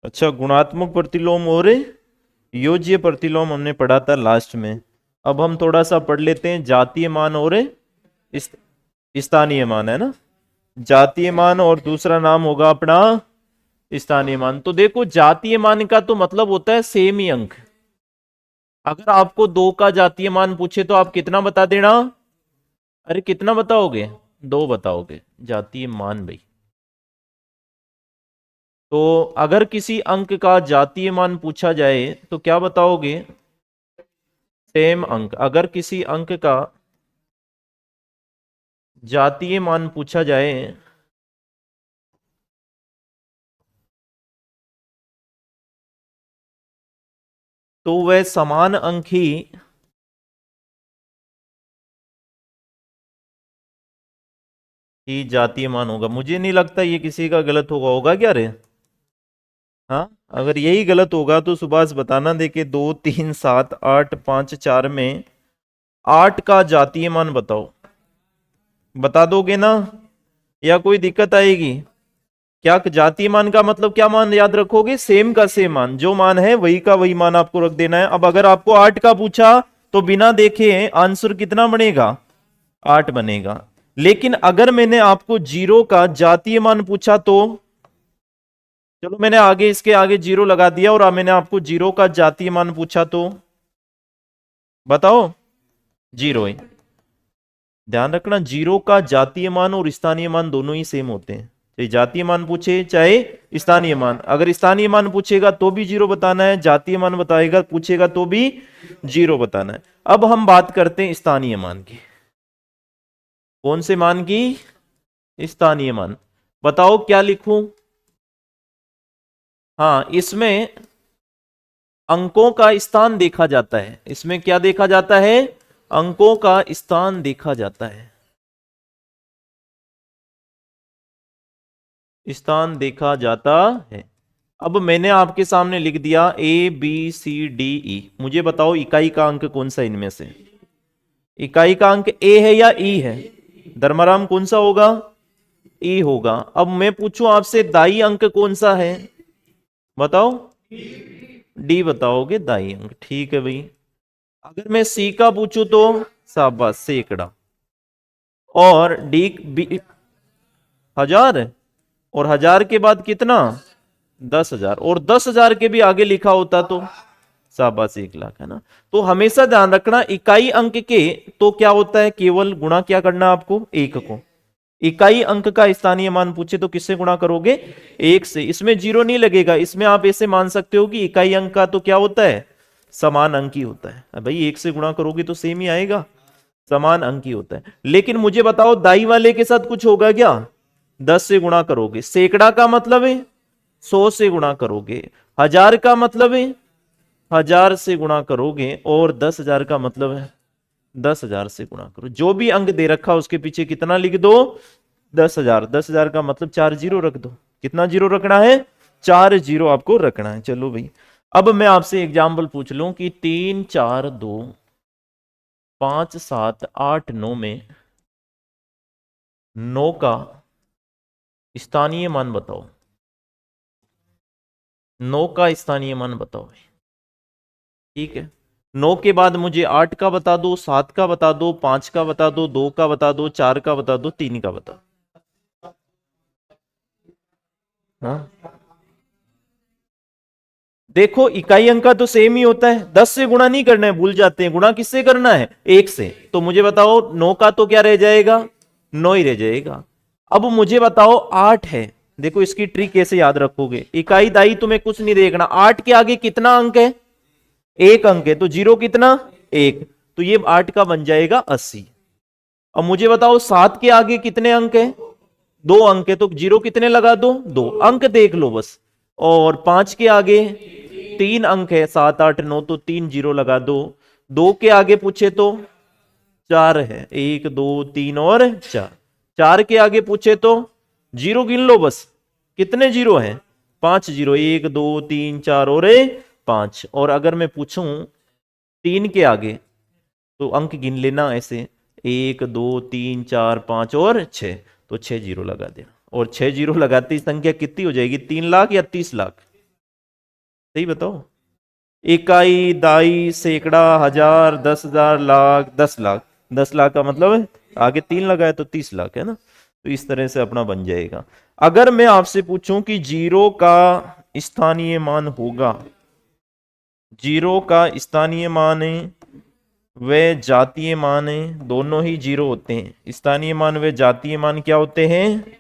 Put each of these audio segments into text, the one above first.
अच्छा, गुणात्मक प्रतिलोम और योज्य प्रतिलोम हमने पढ़ा था लास्ट में। अब हम थोड़ा सा पढ़ लेते हैं जातीय मान और इस- स्थानीय मान, है ना। जातीय मान और दूसरा नाम होगा अपना स्थानीय मान। तो देखो, जातीय मान का तो मतलब होता है सेम ही अंक। अगर आपको 2 का जातीय मान पूछे तो आप कितना बता देना? अरे कितना बताओगे? 2 बताओगे जातीय मान भाई। तो अगर किसी अंक का जातीय मान पूछा जाए तो क्या बताओगे? सेम अंक। अगर किसी अंक का जातीय मान पूछा जाए तो वह समान अंक ही जातीय मान होगा। मुझे नहीं लगता ये किसी का गलत होगा क्या रे? हाँ, अगर यही गलत होगा तो सुभाष बताना। देखे 2 3 7 8 5 4 में 8 का जातीय मान बताओ। बता दोगे ना? या कोई दिक्कत आएगी? क्या जातीय मान का मतलब क्या मान याद रखोगे? सेम का सेम मान, जो मान है वही का वही मान आपको रख देना है। अब अगर आपको 8 का पूछा तो बिना देखे आंसर कितना बनेगा? 8 बनेगा। लेकिन अगर मैंने आपको 0 का जातीय मान पूछा तो चलो, मैंने आगे इसके आगे 0 लगा दिया और अब मैंने आपको 0 का जातीय मान पूछा तो बताओ। 0 है। ध्यान रखना, 0 का जातीय मान और स्थानीय मान दोनों ही सेम होते हैं। चाहे जातीय मान पूछे चाहे स्थानीय मान। अगर स्थानीय मान पूछेगा तो भी 0 बताना है, जातीय मान बताएगा पूछेगा तो भी 0 बताना है। अब हम बात करते हैं स्थानीय मान की। कौन से मान की? स्थानीय मान। बताओ क्या लिखूं? हाँ, इसमें अंकों का स्थान देखा जाता है। इसमें क्या देखा जाता है? अंकों का स्थान देखा जाता है। स्थान देखा जाता है। अब मैंने आपके सामने लिख दिया ABCDE। मुझे बताओ इकाई का अंक कौन सा इनमें से? इकाई का अंक ए है या ई है? धर्माराम कौन सा होगा? ई होगा। अब मैं पूछूं आपसे दाई अंक कौन सा है? बताओ। डी बताओगे दाई अंक, ठीक है भाई। अगर मैं सी का पूछूं तो शाबाश, सैकड़ा। और डी बी 1000। और 1000 के बाद कितना? 10,000। और 10,000 के भी आगे लिखा होता तो शाबाश 1,00,000, है ना। तो हमेशा ध्यान रखना, इकाई अंक के तो क्या होता है, केवल गुणा क्या करना आपको? 1 को। इकाई अंक का स्थानीय मान पूछे तो किससे गुणा करोगे? 1 से। इसमें 0 नहीं लगेगा। इसमें आप ऐसे मान सकते हो कि इकाई अंक का तो क्या होता है? समान अंक ही होता है। अब भाई 1 से गुणा करोगे तो सेम ही आएगा, समान अंक ही होता है। लेकिन मुझे बताओ दाई वाले के साथ कुछ होगा क्या? 10 से गुणा करोगे। सैकड़ा का मतलब है 100 से गुणा करोगे। 1000 का मतलब है 1000 से गुणा करोगे। और 10,000 का मतलब है 10,000 से गुणा करो। जो भी अंक दे रखा उसके पीछे कितना लिख दो? 10,000। 10,000 का मतलब 4 जीरो रख दो। कितना जीरो रखना है? 4 जीरो आपको रखना है। चलो भाई, अब मैं आपसे एग्जाम्पल पूछ लूं कि 3 4 2 5 7 8 9 में 9 का स्थानीय मान बताओ। 9 का स्थानीय मान बताओ भाई। ठीक है, 9 के बाद मुझे 8 का बता दो, 7 का बता दो, 5 का बता दो, 2 का बता दो, 4 का बता दो, 3 का बता दो। हाँ, देखो इकाई अंक का तो सेम ही होता है। 10 से गुणा नहीं करना है, भूल जाते हैं। गुणा किससे करना है? 1 से। तो मुझे बताओ 9 का तो क्या रह जाएगा? 9 ही रह जाएगा। अब मुझे बताओ 8 है। देखो इसकी ट्रिक कैसे याद रखोगे। इकाई दाई तुम्हें कुछ नहीं देखना। 8 के आगे कितना अंक है? 1 अंक है। तो जीरो कितना? 1। तो ये 8 का बन जाएगा 80। अब मुझे बताओ 7 के आगे कितने अंक है? 2 अंक है। तो जीरो कितने लगा दो? 2 अंक देख लो बस। और 5 के आगे 3 अंक है, 7 8 9, तो 3 जीरो लगा दो। 2 के आगे पूछे तो 4 है, 1 2 3 और 4। 4 के आगे पूछे तो जीरो गिन लो बस। कितने जीरो हैं? 5 जीरो। 1 2 3 4 और 5। और अगर मैं पूछूं 3 के आगे तो अंक गिन लेना ऐसे, 1 2 3 4 5 और 6। तो 6 जीरो लगा देना। और 6 जीरो लगाते ही संख्या कितनी हो जाएगी? 3 लाख या 30 लाख? सही बताओ। इकाई, दाई, सैकड़ा, हजार, 10,000, लाख, 10 लाख। 10 लाख का मतलब है आगे 3 लगाए तो 30 लाख है ना। तो इस तरह से अपना बन जाएगा। अगर मैं आपसे पूछूं कि जीरो का स्थानीय मान होगा, जीरो का स्थानीय मान है वे जातीय मान है, दोनों ही जीरो होते हैं। स्थानीय मान वे जातीय मान क्या होते हैं?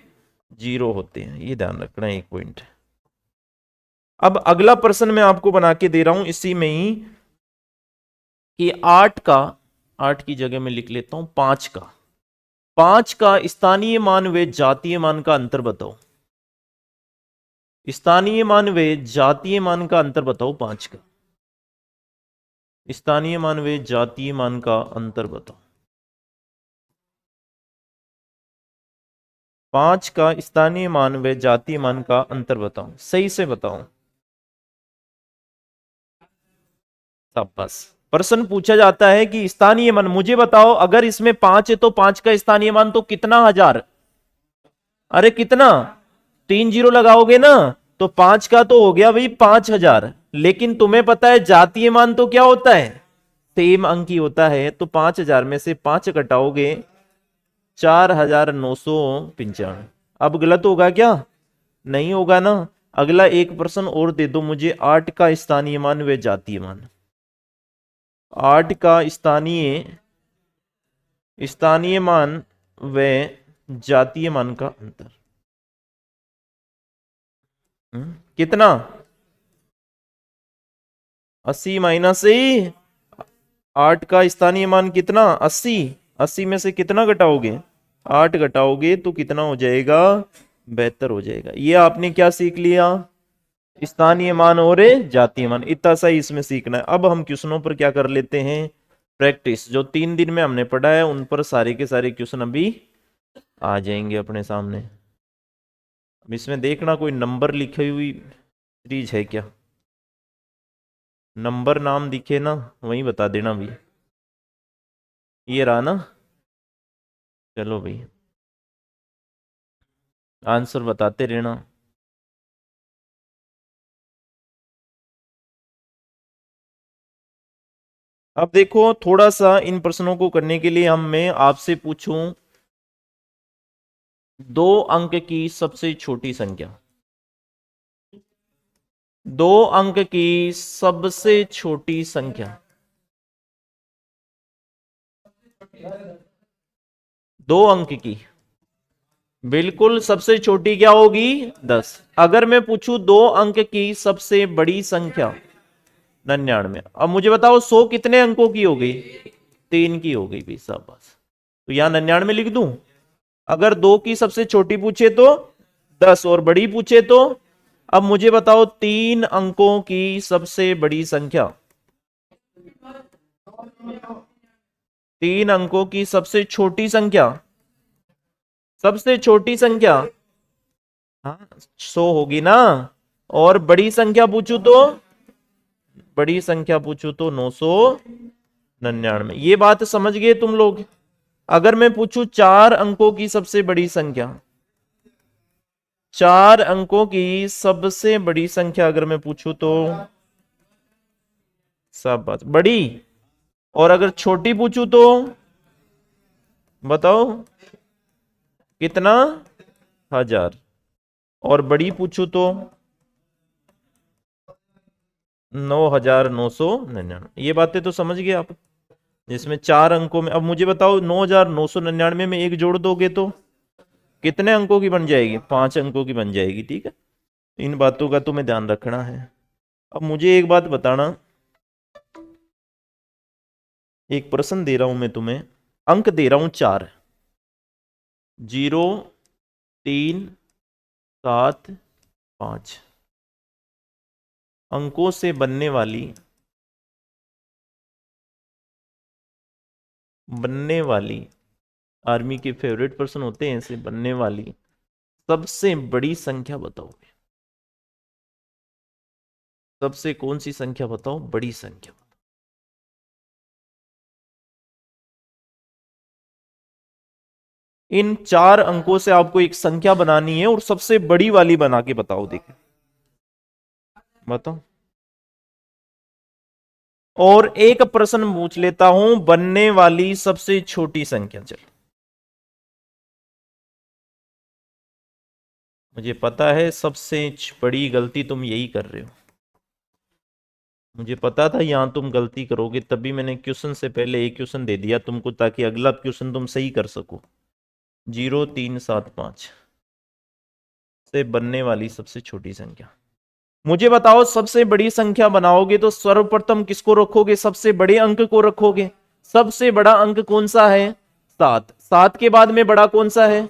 जीरो होते हैं। ये ध्यान रखना है, एक पॉइंट। अब अगला प्रश्न मैं आपको बना के दे रहा हूं इसी में ही, कि 8 की जगह में लिख लेता हूं 5 का स्थानीय मान व जातीय मान का अंतर बताओ। स्थानीय मान व जातीय मान का अंतर बताओ। 5 का स्थानीय मान व जातीय मान का अंतर बताओ। 5 का स्थानीय मान व जातीय मान का अंतर बताओ, सही से बताओ। बस प्रश्न पूछा जाता है कि स्थानीय मान मुझे बताओ, अगर इसमें 5 है तो 5 का स्थानीय मान तो कितना? 1000। अरे कितना? 3 जीरो लगाओगे ना तो 5 का तो हो गया भाई 5000। लेकिन तुम्हें पता है जातीय मान तो क्या होता है? सेम अंक ही होता है। तो 5000 में से 5 घटाओगे 4995। अब गलत होगा क्या? नहीं होगा ना। अगला एक प्रश्न और दे दो मुझे, 8 का स्थानीय मान व जातीय मान। 8 का स्थानीय मान व जातीय मान का अंतर कितना? 80 माइनस 8 का स्थानीय मान कितना? 80। 80 में से कितना घटाओगे? 8 घटाओगे तो कितना हो जाएगा? 72 हो जाएगा। ये आपने क्या सीख लिया? स्थानीय मान और जातीय मान। इतना सा ही इसमें सीखना है। अब हम क्वेश्चनों पर क्या कर लेते हैं? प्रैक्टिस। जो 3 दिन में हमने पढ़ा है उन पर सारे के सारे क्वेश्चन अभी आ जाएंगे अपने सामने। अब इसमें देखना कोई नंबर लिखी हुई सीरीज है क्या? नंबर नाम दिखे ना वही बता देना भी। ये रहा ना। चलो भाई, आंसर बताते रहना। अब देखो, थोड़ा सा इन प्रश्नों को करने के लिए मैं आपसे पूछूं 2 अंक की सबसे छोटी संख्या। 2 अंक की सबसे छोटी संख्या। 2 अंक की बिल्कुल सबसे छोटी क्या होगी? 10। अगर मैं पूछूं 2 अंक की सबसे बड़ी संख्या 99। अब मुझे बताओ 100 कितने अंकों की हो गई? 3 की हो गई भाई साहब। बस तो यहां 99 लिख दूं। अगर 2 की सबसे छोटी पूछे तो 10 और बड़ी पूछे तो। अब मुझे बताओ 3 अंकों की सबसे बड़ी संख्या। 3 अंकों की सबसे छोटी संख्या। सबसे छोटी संख्या हाँ 100 होगी ना। और बड़ी संख्या पूछू तो? बड़ी संख्या पूछू तो 999। ये बात समझ गए तुम लोग? अगर मैं पूछूं 4 अंकों की सबसे बड़ी संख्या, 4 अंकों की सबसे बड़ी संख्या अगर मैं पूछूं तो सब बात बड़ी। और अगर छोटी पूछूं तो बताओ कितना? 1000। और बड़ी पूछूं तो 9999। ये बातें तो समझ गए आप? जिसमें 4 अंकों में। अब मुझे बताओ 9999 में एक जोड़ दोगे तो कितने अंकों की बन जाएगी? 5 अंकों की बन जाएगी। ठीक है, इन बातों का तुम्हें ध्यान रखना है। अब मुझे एक बात बताना, एक प्रश्न दे रहा हूं मैं तुम्हें, अंक दे रहा हूं 4, 0, 3, 7, 5 अंकों से बनने वाली आर्मी के फेवरेट पर्सन होते हैं ऐसे, बनने वाली सबसे बड़ी संख्या बताओगे। सबसे कौन सी संख्या बताओ? बड़ी संख्या। इन 4 अंकों से आपको एक संख्या बनानी है और सबसे बड़ी वाली बना के बताओ। देखो बताओ। और एक प्रश्न पूछ लेता हूं, बनने वाली सबसे छोटी संख्या। चलो, मुझे पता है सबसे बड़ी गलती तुम यही कर रहे हो, मुझे पता था यहां तुम गलती करोगे, तभी मैंने क्वेश्चन से पहले एक क्वेश्चन दे दिया तुमको, ताकि अगला क्वेश्चन तुम सही कर सको। 0375 से बनने वाली सबसे छोटी संख्या। मुझे बताओ, सबसे बड़ी संख्या बनाओगे तो सर्वप्रथम किसको रखोगे? सबसे बड़े अंक को रखोगे। सबसे बड़ा अंक कौन सा है? 7। 7 के बाद में बड़ा कौन सा है?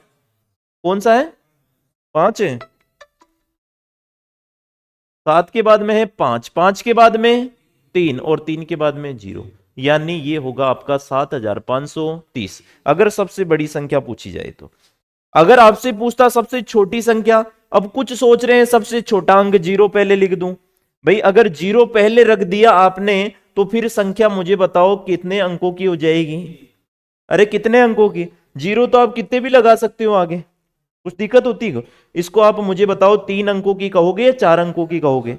कौन सा है? 5 है। 7 के बाद में है 5, 5 के बाद में 3, और 3 के बाद में 0, यानी ये होगा आपका 7530, अगर सबसे बड़ी संख्या पूछी जाए तो। अगर आपसे पूछता सबसे छोटी संख्या, अब कुछ सोच रहे हैं सबसे छोटा अंक 0 पहले लिख दूं। भाई अगर 0 पहले रख दिया आपने, तो फिर संख्या मुझे बताओ कितने अंकों की हो जाएगी? अरे कितने अंकों की? 0 तो आप कितने भी लगा सकते हो आगे, कुछ दिक्कत होती है? इसको आप मुझे बताओ 3 अंकों की कहोगे या 4 अंकों की कहोगे?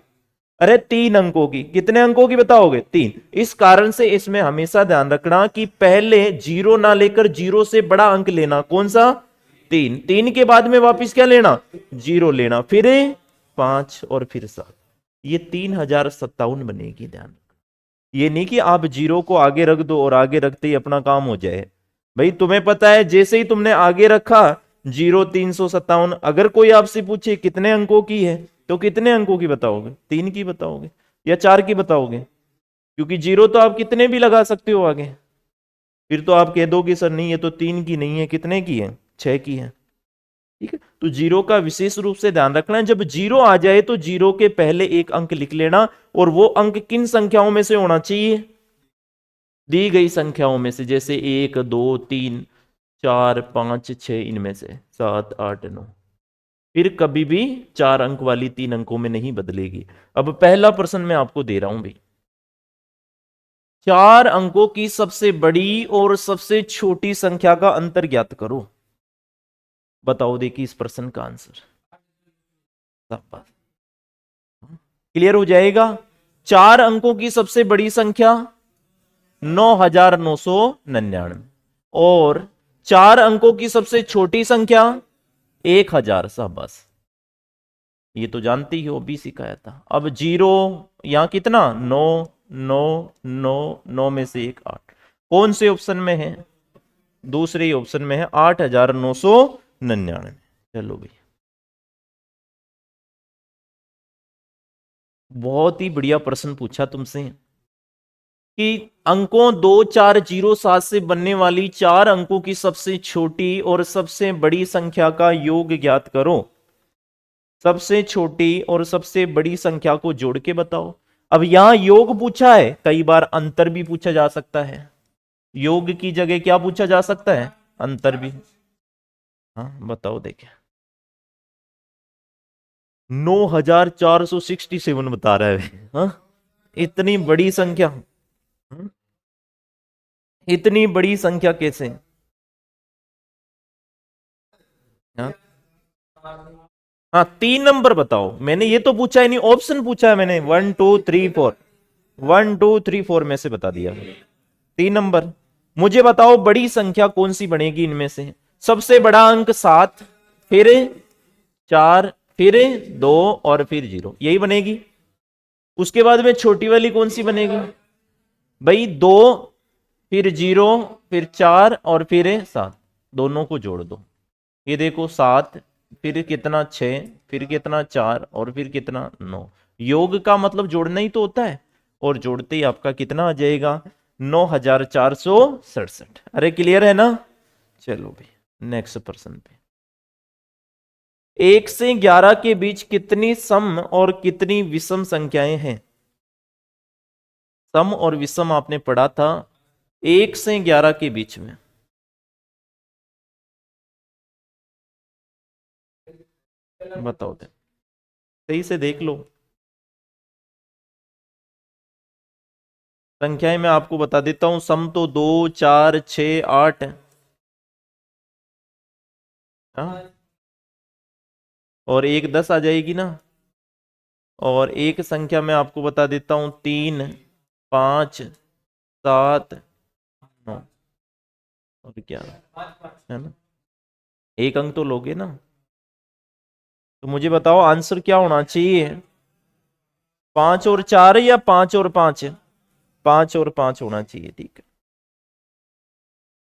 अरे 3 अंकों की। कितने अंकों की बताओगे? 3। इस कारण से इसमें हमेशा ध्यान रखना कि पहले 0 ना लेकर 0 से बड़ा अंक लेना। कौन सा? 3। 3 के बाद में वापिस क्या लेना? 0 लेना, फिर 5 और फिर 7। ये 3057 बनेगी। ध्यान, ये नहीं कि आप 0 को आगे रख दो और आगे रखते ही अपना काम हो जाए। भाई तुम्हें पता है, जैसे ही तुमने आगे रखा 0357, अगर कोई आपसे पूछे कितने अंकों की है, तो कितने अंकों की बताओगे? 3 की बताओगे या 4 की बताओगे? क्योंकि 0 तो आप कितने भी लगा सकते हो आगे। फिर तो आप कह दोगे सर नहीं, ये तो 3 की नहीं है, कितने की है? 6 की है। ठीक है, तो 0 का विशेष रूप से ध्यान रखना है। जब 0 आ जाए तो 0 के पहले एक अंक लिख लेना, और वो अंक किन संख्याओं में से होना चाहिए? दी गई संख्याओं में से, जैसे 1 2 3 4 5 6, इनमें से 7 8 9। फिर कभी भी 4 अंक वाली 3 अंकों में नहीं बदलेगी। अब पहला प्रश्न मैं आपको दे रहा हूं भाई, 4 अंकों की सबसे बड़ी और सबसे छोटी संख्या का अंतर ज्ञात करो। बताओ, देखिए इस प्रश्न का आंसर। क्लियर हो जाएगा? 4 अंकों की सबसे बड़ी संख्या 9999, और 4 अंकों की सबसे छोटी संख्या 1000। शाबाश, ये तो जानती ही हो, भी सिखाया था। अब 0 यहां कितना? 9 9 9 9 में से एक 8, कौन से ऑप्शन में है? दूसरे ऑप्शन में है, 8999। चलो भाई, बहुत ही बढ़िया प्रश्न पूछा तुमसे कि अंकों 2407 से बनने वाली 4 अंकों की सबसे छोटी और सबसे बड़ी संख्या का योग ज्ञात करो। सबसे छोटी और सबसे बड़ी संख्या को जोड़ के बताओ। अब यहां योग पूछा है, कई बार अंतर भी पूछा जा सकता है। योग की जगह क्या पूछा जा सकता है? अंतर भी। हाँ बताओ, देखें। 9467 बता रहा है। हाँ, इतनी बड़ी संख्या। हाँ? इतनी बड़ी संख्या कैसे? हाँ, हाँ 3 नंबर बताओ। मैंने ये तो पूछा ही नहीं, ऑप्शन पूछा है मैंने। 1 2 3 4, 1 2 3 4 में से बता दिया। 3 नंबर। मुझे बताओ बड़ी संख्या कौन सी बनेगी इनमें से? सबसे बड़ा अंक 7, फिर 4, फिर 2, और फिर 0, यही बनेगी। उसके बाद में छोटी वाली कौन सी बनेगी? भाई 2, फिर 0, फिर 4, और फिर 7, दोनों को जोड़ दो। ये देखो 7, फिर कितना 6, फिर कितना 4, और फिर कितना 9। योग का मतलब जोड़ना ही तो होता है, और जोड़ते ही आपका कितना आ जाएगा? 9467। अरे क्लियर है ना? चलो भाई, नेक्स्ट प्रश्न पे। 1 से 11 के बीच कितनी सम और कितनी विषम संख्याएं हैं? सम और विषम आपने पढ़ा था। 1 से 11 के बीच में बताओ, सही से देख लो। संख्याएं मैं आपको बता देता हूं। सम तो 2 4 6 8। हाँ, और एक 10 आ जाएगी ना। और एक संख्या मैं आपको बता देता हूं, 3 5 7 9 और 11, है ना? एक अंक तो लोगे ना? तो मुझे बताओ आंसर क्या होना चाहिए? 5 और 4 या 5 और 5? 5 और 5 होना चाहिए, ठीक है।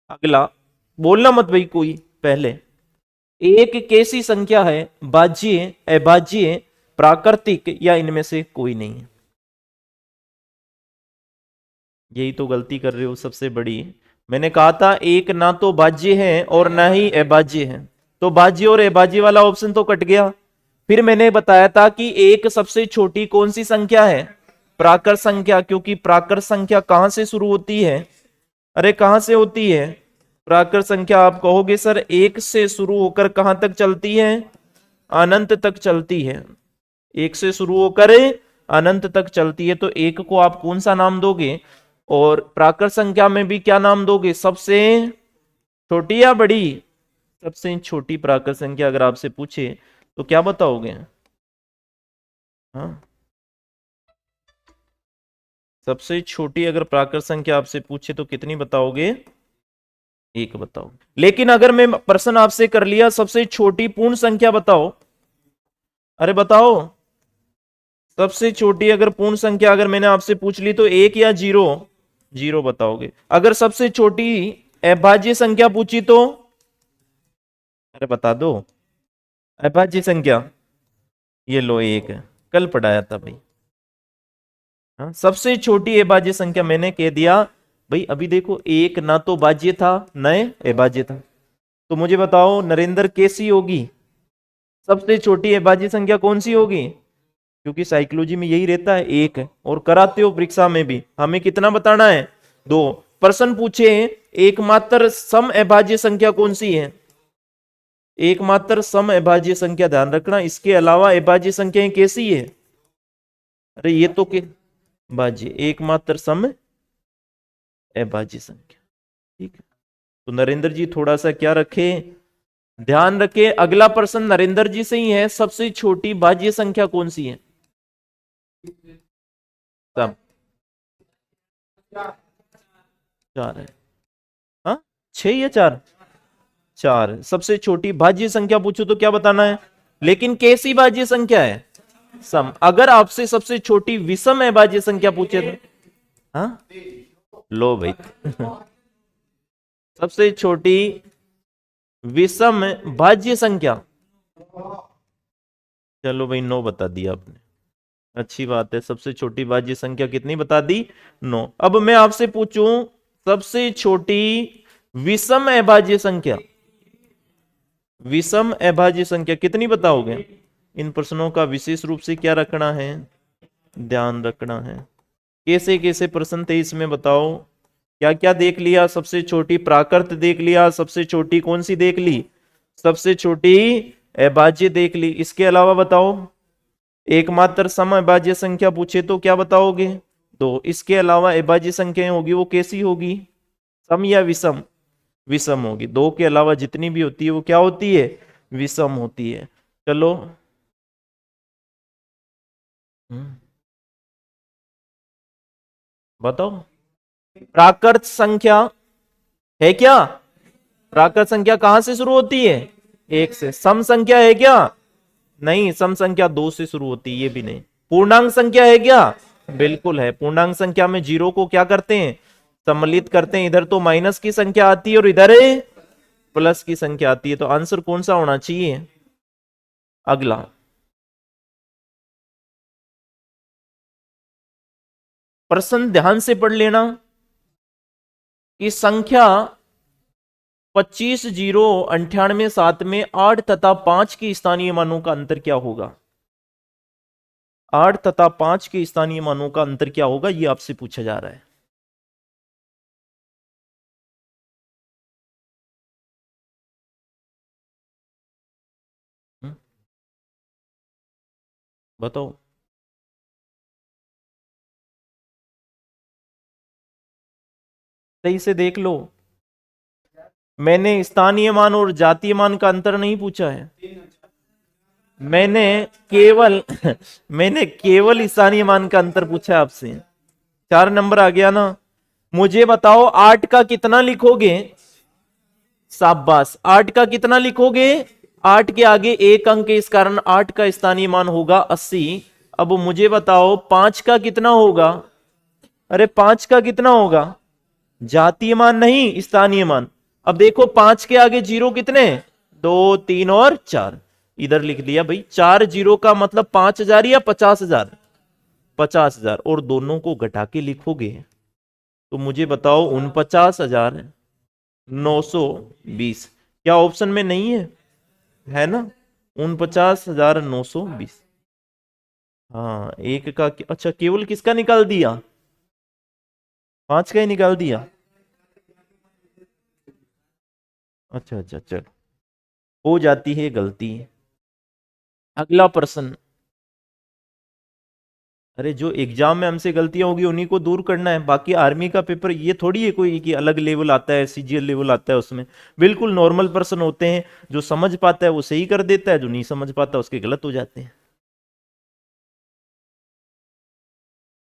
अगला, बोलना मत भाई कोई पहले। एक कैसी संख्या है, भाज्य, अभाज्य, प्राकृतिक या इनमें से कोई नहीं है? यही तो गलती कर रहे हो सबसे बड़ी। मैंने कहा था एक ना तो भाज्य है और ना ही अभाज्य है, तो भाज्य और अभाज्य वाला ऑप्शन तो कट गया। फिर मैंने बताया था कि एक सबसे छोटी कौन सी संख्या है? प्राकृत संख्या, क्योंकि प्राकृत संख्या कहां से शुरू होती है? अरे कहां से होती है प्राकृत संख्या? आप कहोगे सर एक से शुरू होकर कहां तक चलती है? अनंत तक चलती है। एक से शुरू होकर अनंत तक चलती है, तो एक को आप कौन सा नाम दोगे? और प्राकृत संख्या में भी क्या नाम दोगे? सबसे छोटी या बड़ी? सबसे छोटी प्राकृत संख्या अगर आपसे पूछे तो क्या बताओगे? हाँ, सबसे छोटी अगर प्राकृत संख्या आपसे पूछे तो कितनी बताओगे? एक बताओ। लेकिन अगर मैं प्रश्न आपसे कर लिया सबसे छोटी पूर्ण संख्या बताओ, अरे बताओ, सबसे छोटी अगर पूर्ण संख्या अगर मैंने आपसे पूछ ली तो एक या जीरो? जीरो बताओगे। अगर सबसे छोटी अभाज्य संख्या पूछी तो? अरे बता दो, अभाज्य संख्या ये लो एक है, कल पढ़ाया था भाई। हाँ, सबसे छोटी अभाज्य संख्या मैंने कह दिया भाई। अभी देखो एक ना तो भाज्य था न अभाज्य था, तो मुझे बताओ नरेंद्र कैसी होगी सबसे छोटी अभाज्य संख्या? कौन सी होगी? क्योंकि साइकोलॉजी में यही रहता है, एक है। और कराते हो परीक्षा में भी, हमें कितना बताना है? दो। प्रश्न पूछे एकमात्र सम अभाज्य संख्या कौन सी है? एकमात्र सम अभाज्य संख्या, ध्यान रखना। इसके अलावा अभाज्य संख्याएं कैसी है? अरे ये तो के भाज्य, एकमात्र सम अभाज्य संख्या, ठीक है। तो नरेंद्र जी थोड़ा सा क्या रखे, ध्यान रखे। अगला प्रश्न नरेंद्र जी से ही है, सबसे छोटी भाज्य संख्या कौन सी है? सब 4 है। हाँ, 6 या 4? 4। सबसे छोटी भाज्य संख्या पूछो तो क्या बताना है? लेकिन कैसी भाज्य संख्या है? सम। अगर आपसे सबसे छोटी विषम अभाज्य संख्या पूछे तो? हाँ, लो भाई सबसे छोटी विषम भाज्य संख्या, चलो भाई 9 बता दिया आपने, अच्छी बात है। सबसे छोटी भाज्य संख्या कितनी बता दी? 9। अब मैं आपसे पूछूं सबसे छोटी विषम अभाज्य संख्या, विषम अभाज्य संख्या कितनी बताओगे? इन प्रश्नों का विशेष रूप से क्या रखना है, ध्यान रखना है। कैसे कैसे प्रश्न थे इसमें बताओ? क्या क्या देख लिया? सबसे छोटी प्राकृत देख लिया, सबसे छोटी कौन सी देख ली? सबसे छोटी अभाज्य देख ली। इसके अलावा बताओ, एकमात्र सम अभाज्य संख्या पूछे तो क्या बताओगे? 2। इसके अलावा अभाज्य संख्याएं होगी वो कैसी होगी? सम या विषम? विषम होगी। 2 के अलावा जितनी भी होती है वो क्या होती है? विषम होती है। चलो, बताओ प्राकृत संख्या है क्या? प्राकृत संख्या कहां से शुरू होती है? 1 से। सम संख्या है क्या? नहीं, सम संख्या 2 से शुरू होती है, ये भी नहीं। पूर्णांक संख्या है क्या? बिल्कुल है। पूर्णांक संख्या में जीरो को क्या करते हैं? सम्मिलित करते हैं। इधर तो माइनस की संख्या आती है और इधर प्लस की संख्या आती है, तो आंसर कौन सा होना चाहिए? अगला, प्रश्न ध्यान से पढ़ लेना कि संख्या 25 0 98 7 में 8 तथा 5 के स्थानीय मानों का अंतर क्या होगा? 8 तथा 5 के स्थानीय मानों का अंतर क्या होगा, यह आपसे पूछा जा रहा है। बताओ। सही से देख लो, मैंने स्थानीय मान और जातीय मान का अंतर नहीं पूछा है। मैंने केवल मैंने केवल स्थानीय मान का अंतर पूछा है आपसे। 4 नंबर आ गया ना। मुझे बताओ 8 का कितना लिखोगे? शाबाश, 8 का कितना लिखोगे? 8 के आगे एक अंक है, इस कारण 8 का स्थानीय मान होगा 80। अब मुझे बताओ 5 का कितना होगा? अरे 5 का कितना होगा? जातीय मान नहीं, स्थानीय मान। अब देखो 5 के आगे जीरो कितने? 2, 3 और 4। इधर लिख दिया भाई। 4 जीरो का मतलब 5,000 या 50,000? 50,000। और दोनों को घटा के लिखोगे तो मुझे बताओ 49,920। क्या ऑप्शन में नहीं है? है ना, 49,920। हाँ, एक का अच्छा, केवल किसका निकाल दिया? 5 का ही निकाल दिया। अच्छा अच्छा, चलो, हो जाती है गलती। अगला प्रश्न। अरे जो एग्जाम में हमसे गलतियां होगी उन्हीं को दूर करना है। बाकी आर्मी का पेपर ये थोड़ी है कोई कि अलग लेवल आता है, सीजीएल लेवल आता है। उसमें बिल्कुल नॉर्मल पर्सन होते हैं। जो समझ पाता है वो सही कर देता है, जो नहीं समझ पाता उसके गलत हो जाते हैं।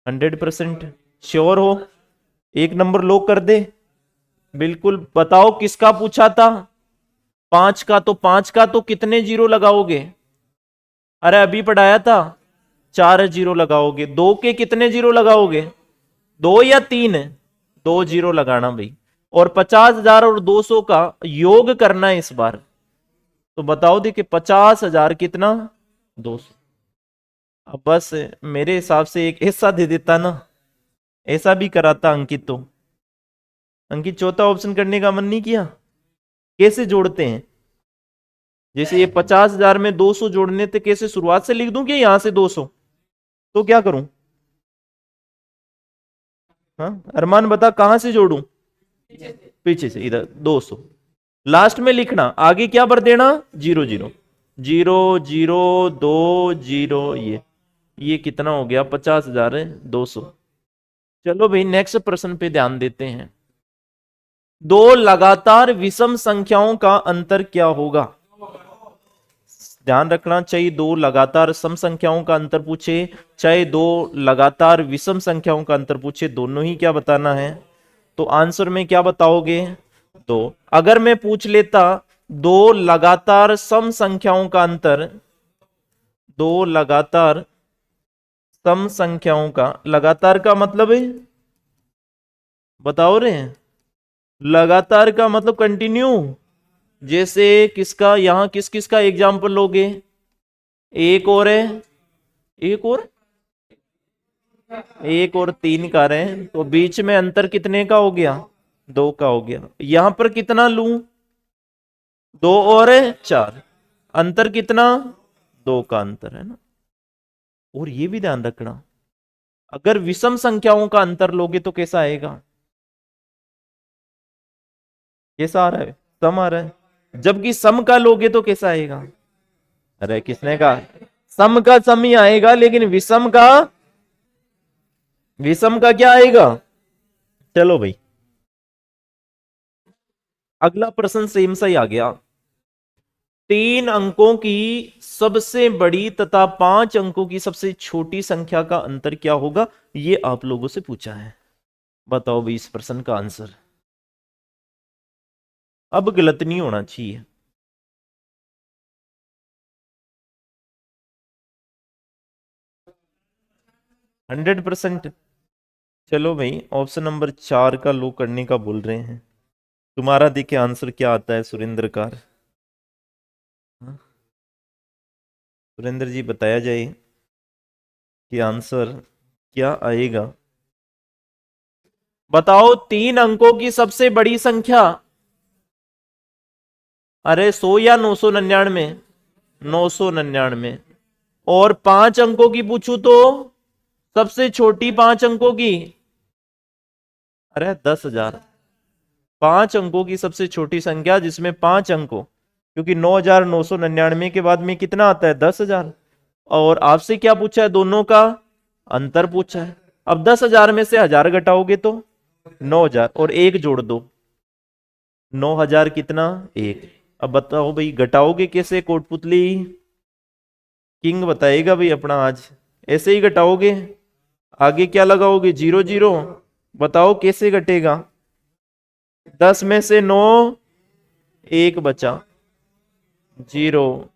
100% श्योर हो? एक नंबर लॉक कर दे? बिल्कुल। बताओ किसका पूछा था? 5 का। तो 5 का तो कितने जीरो लगाओगे? अरे अभी पढ़ाया था। 4 जीरो लगाओगे। 2 के कितने जीरो लगाओगे? 2 या 3? 2 जीरो लगाना भाई। और 50,000 और 200 का योग करना है इस बार। तो बताओ देखिए 50,000 कितना? 200। अब बस मेरे हिसाब से एक ऐसा दे देता ना, ऐसा भी कराता अंकित तो। अंकित चौथा ऑप्शन करने का मन नहीं किया? कैसे जोड़ते हैं? जैसे ये 50,000 में 200 जोड़ने थे, कैसे शुरुआत से लिख दूं कि यहां से 200? तो क्या करूं? हाँ अरमान बता, कहां से जोड़ूं? पीछे से इधर 200। लास्ट में लिखना, आगे क्या भर देना? 0 0 0 0 2 0। ये कितना हो गया? 50,200। चलो भाई नेक्स्ट प्रश्न पे ध्यान देते हैं। दो लगातार विषम संख्याओं का अंतर क्या होगा? ध्यान रखना, चाहिए दो लगातार सम संख्याओं का अंतर पूछे, चाहे दो लगातार विषम संख्याओं का अंतर पूछे, दोनों ही क्या बताना है? तो आंसर में क्या बताओगे? दो। अगर मैं पूछ लेता दो लगातार सम संख्याओं का अंतर, दो लगातार सम संख्याओं का, लगातार का मतलब है, बताओ रे, लगातार का मतलब कंटिन्यू। जैसे किसका, यहां किस किस का एग्जाम्पल लोगे? एक और है, एक और, एक और 3 का रहे, तो बीच में अंतर कितने का हो गया? 2 का हो गया। यहां पर कितना लूं? 2 और 4, अंतर कितना? 2 का अंतर है ना। और ये भी ध्यान रखना, अगर विषम संख्याओं का अंतर लोगे तो कैसा आएगा? कैसा आ रहा है? सम आ रहा है। जबकि सम का लोगे तो कैसा आएगा? अरे किसने कहा? सम का सम ही आएगा, लेकिन विषम का क्या आएगा? चलो भाई, अगला प्रश्न सेम सा ही आ गया। 3 अंकों की सबसे बड़ी तथा 5 अंकों की सबसे छोटी संख्या का अंतर क्या होगा? ये आप लोगों से पूछा है। बताओ भाई इस प्रश्न का आंसर। अब गलत नहीं होना चाहिए। 100%। चलो भाई, ऑप्शन नंबर 4 का लो करने का बोल रहे हैं। तुम्हारा देखिए आंसर क्या आता है सुरेंद्र कार। हाँ? सुरेंद्र जी बताया जाए कि आंसर क्या आएगा। बताओ 3 अंकों की सबसे बड़ी संख्या। अरे 100 या 999? 999। और 5 अंकों की पूछू तो सबसे छोटी 5 अंकों की? अरे 10,000। 5 अंकों की सबसे छोटी संख्या जिसमें 5 अंकों, क्योंकि 9,999 के बाद में कितना आता है? 10,000। और आपसे क्या पूछा है? दोनों का अंतर पूछा है। अब 10,000 में से 1,000 घटाओगे तो 9,000, और एक जोड़ दो, 9,000 कितना? एक। अब बताओ भाई घटाओगे कैसे? कोटपुतली किंग बताएगा भाई अपना आज। ऐसे ही घटाओगे? आगे क्या लगाओगे? 0 0। बताओ कैसे घटेगा? 10 में से 9, 1 बचा, 0।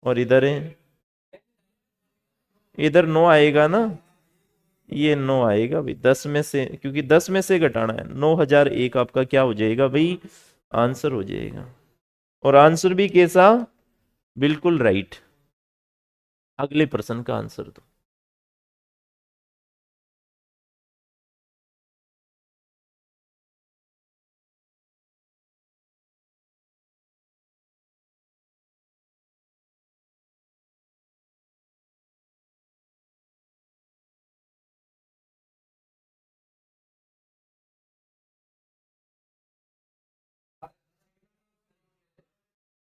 और इधर है, इधर 9 आएगा ना, ये 9 आएगा भाई 10 में से, क्योंकि 10 में से घटाना है। 9001 आपका क्या हो जाएगा भाई? आंसर हो जाएगा। और आंसर भी कैसा? बिल्कुल राइट। अगले प्रश्न का आंसर दो।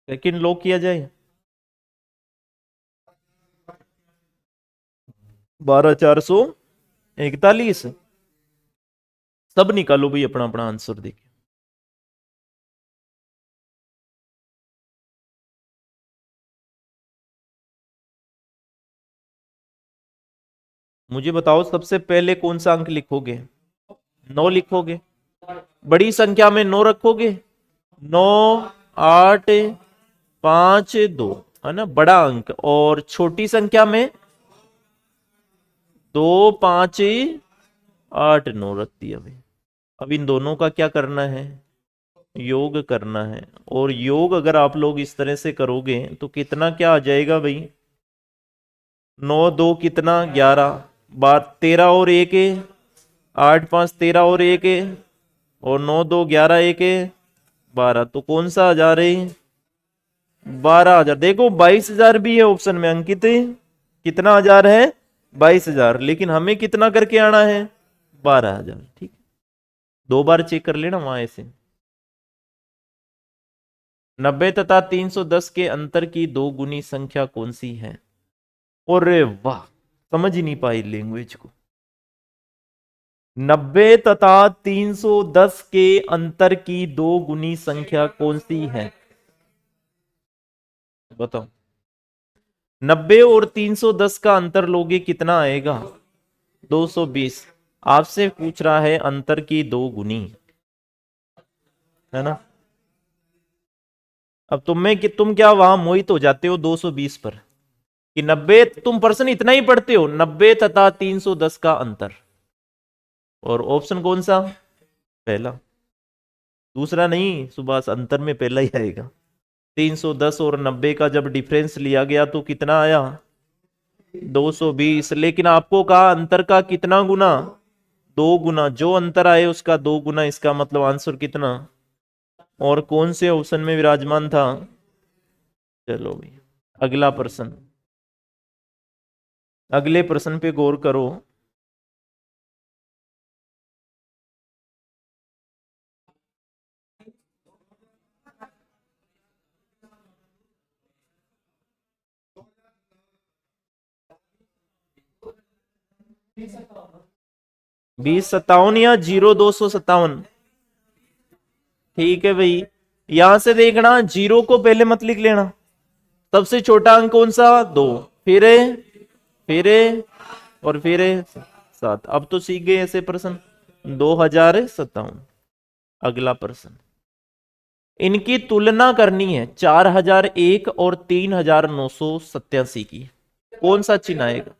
सेकंड लॉक किया जाए। 12441। सब निकालो भाई अपना अपना आंसर देखिए। मुझे बताओ सबसे पहले कौन सा अंक लिखोगे? 9 लिखोगे। बड़ी संख्या में 9 रखोगे। 9 8 5 2, है ना बड़ा अंक। और छोटी संख्या में 2 5 8 9 रख दिया भाई। अब इन दोनों का क्या करना है? योग करना है। और योग अगर आप लोग इस तरह से करोगे तो कितना क्या आ जाएगा भाई? 9 2 कितना? 11। 13 और 1 है, 8 5 13 और 1 है, और 9 2 11 1 है, 12। तो कौन सा हजार है? 12,000। देखो 22,000 भी है ऑप्शन में अंकित। कितना हजार है? 22,000। लेकिन हमें कितना करके आना है? 12,000। ठीक, 2 बार चेक कर लेना वहां ऐसे। 90 तथा 310 के अंतर की 2 गुनी संख्या कौन सी है? अरे वाह, समझ ही नहीं पाई लैंग्वेज को। 90 तथा 310 के अंतर की 2 गुनी संख्या कौन सी है? बताओ। 90 और 310 का अंतर लोगे कितना आएगा? 220। आपसे पूछ रहा है अंतर की 2 गुनी, है ना? अब तुम क्या वहां मोहित हो जाते हो 220 पर, कि 90, तुम पर्सन इतना ही पढ़ते हो 90 तथा 310 का अंतर। और ऑप्शन कौन सा? पहला। दूसरा नहीं सुभाष, अंतर में पहला ही आएगा। 310 और 90 का जब डिफरेंस लिया गया तो कितना आया? 220। लेकिन आपको कहा अंतर का कितना गुना? 2 गुना। जो अंतर आए उसका 2 गुना, इसका मतलब आंसर कितना? और कौन से ऑप्शन में विराजमान था? चलो भाई अगला प्रश्न, अगले प्रश्न पे गौर करो। 2057 या 0257? ठीक है भाई, यहां से देखना, जीरो को पहले मत लिख लेना। सबसे छोटा अंक कौन सा? 2। फिर फिर और फिर 7। अब तो सीख गए ऐसे प्रश्न। 2057। अगला प्रश्न, इनकी तुलना करनी है 4001 और 3987 की। कौन सा चिन्ह आएगा?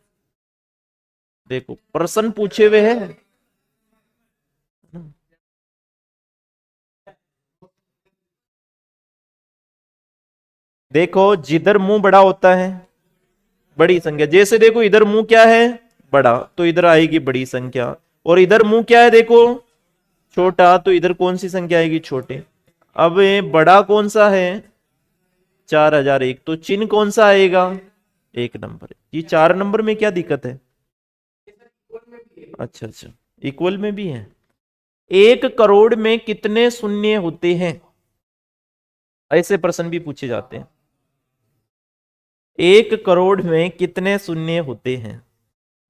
देखो प्रश्न पूछे हुए हैं। देखो जिधर मुंह बड़ा होता है बड़ी संख्या, जैसे देखो इधर मुंह क्या है? बड़ा, तो इधर आएगी बड़ी संख्या। और इधर मुंह क्या है देखो? छोटा, तो इधर कौन सी संख्या आएगी? छोटे। अब ये बड़ा कौन सा है? 4001, तो चिन्ह कौन सा आएगा? 1 नंबर। ये 4 नंबर में क्या दिक्कत है? अच्छा अच्छा, इक्वल में भी है। 1 करोड़ में कितने शून्य होते हैं? ऐसे प्रश्न भी पूछे जाते हैं। 1 करोड़ में कितने शून्य होते हैं?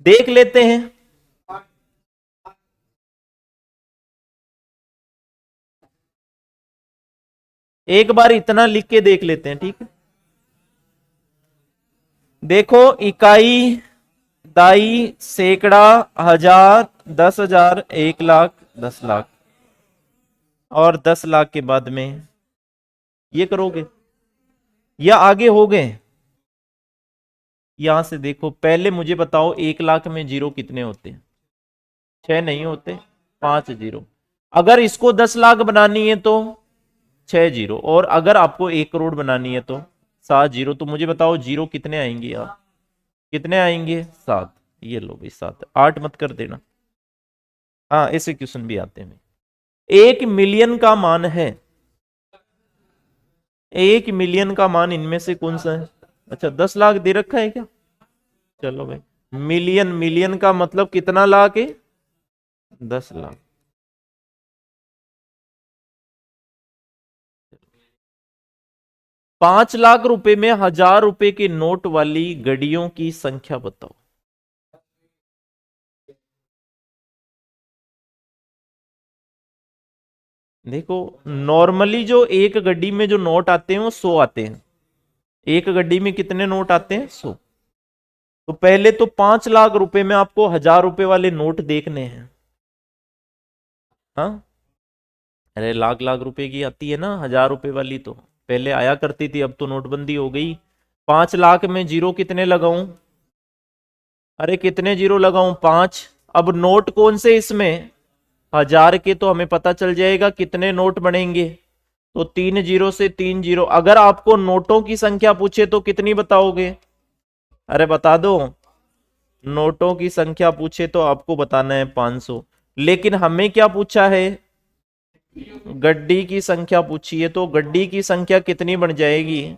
देख लेते हैं। एक बार इतना लिख के देख लेते हैं, ठीक है? देखो इकाई, दाई, सैकड़ा, हजार, 10,000, 1,00,000, 10,00,000 और 10,00,000 के बाद में ये करोगे या आगे हो गए? यहां से देखो, पहले मुझे बताओ 1,00,000 में जीरो कितने होते हैं? 6 नहीं होते, 5 जीरो। अगर इसको 10,00,000 बनानी है तो 6 जीरो, और अगर आपको 1 करोड़ बनानी है तो 7 जीरो। तो मुझे बताओ जीरो कितने आएंगे यार? कितने आएंगे? 7। ये लो भाई 7, 8 मत कर देना। हाँ ऐसे क्वेश्चन भी आते हैं। 1 मिलियन का मान है, 1 मिलियन का मान इनमें से कौन सा है? अच्छा 10,00,000 दे रखा है क्या? चलो भाई, मिलियन, मिलियन का मतलब कितना लाख है? 10,00,000। 5,00,000 रुपए में 1,000 रुपए के नोट वाली घड़ियों की संख्या बताओ। देखो नॉर्मली जो एक गड्डी में जो नोट आते हैं वो 100 आते हैं। एक गड्डी में कितने नोट आते हैं? 100। तो पहले तो 5,00,000 रुपए में आपको 1,000 रुपए वाले नोट देखने हैं। हाँ अरे लाख लाख रुपए की आती है ना 1,000 रुपए वाली, तो पहले आया करती थी, अब तो नोटबंदी हो गई। 5,00,000 में जीरो कितने लगाऊं? अरे कितने जीरो लगाऊं? 5। अब नोट कौन से इसमें? 1,000 के, तो हमें पता चल जाएगा कितने नोट बनेंगे। तो 3 जीरो से 3 जीरो। अगर आपको नोटों की संख्या पूछे तो कितनी बताओगे? अरे बता दो। नोटों की संख्या पूछे तो आपको बताना है 500। लेकिन हमें क्या पूछा है? गड्डी की संख्या पूछी है, तो गड्डी की संख्या कितनी बन जाएगी?